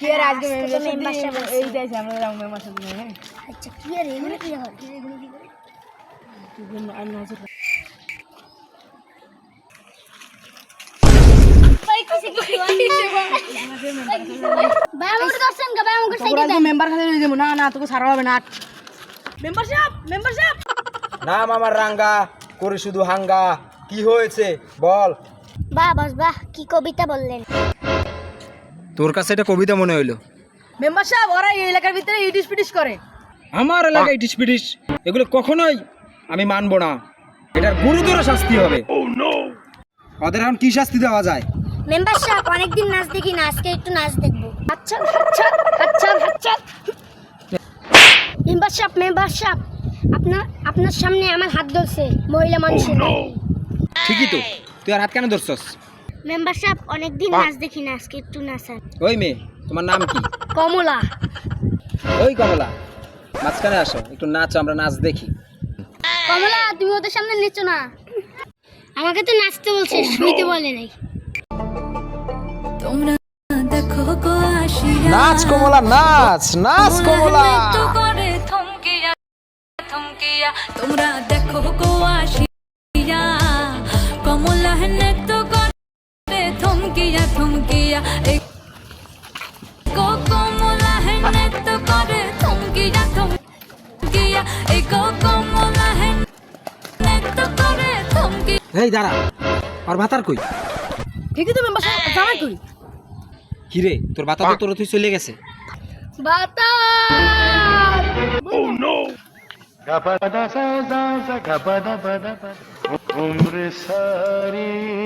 কি আর আজকে মেম্বারশিপ এই দেশে আমরা যাও মেম্বারশিপ নিয়ে আচ্ছা কি আর এগুলো কি হয় এগুলো কি করে তুই আর নজর ভাই কিসে কি ভাই আমাকে দর্শন কা ভাই আমাকে সাইড তোরা মেম্বার খালি নিয়ে যাবো না না তোকে ছাড়া হবে না মেম্বারশিপ নাম আমার রাঙ্গা করে শুধু হাঙ্গা কি হয়েছে বল বাহ বস বাহ কি কবিতা বললেন তোর কাছে এটা কবিতা মনে হইলো মেম্বারশিপ ওরা এই এলাকার ভিতরে ইডিস পিডিস করে আমার এলাকায় ইটিস পিটিস এগুলো কখনোই আমি মানবো না এটার গুরুতর শাস্তি হবে ওদের এখন কি শাস্তি দেওয়া যায় মেম্বারশিপ অনেকদিন নাচ দেখি না আজকে একটু নাচ দেখবো আচ্ছা মেম্বারশিপ আপনার সামনে আমার হাত ধরছে মহিলা মানুষের ঠিকই তো তুই আর হাত কেন ধরছস মেম্বারশিপ অনেকদিন নাচ দেখি না আজকে একটু নাচান ওই মেয়ে তোমার নাম কি কমলা ওই কমলা মাঝখানে আসো একটু নাচো আমরা নাচ দেখি কমলা তুমি ওদের সামনে নেচো না আমাকে তো নাচতে বলছে শুইতে বলে নাই তোমরা দেখো গো আসিয়া নাচ কমলা নাচ কমলা করে থমকিয়া থমকিয়া তোমরা দেখো গো আসিয়া কমলা নৃত্য করে থমকিয়া থমকিয়া এই গো কমলা নৃত্য করে থমকিয়া থমকিয়া এই গো কমলা নৃত্য করে থমকিয়া এই দাঁড়া আর ভাতার কই ঠিকই তো মেম্বারশিপ জামাই কই কিরে তোর ভাতা তো তোর তুই চলে গেছে বাতা Gapada sa sa gapada pada pada umre sari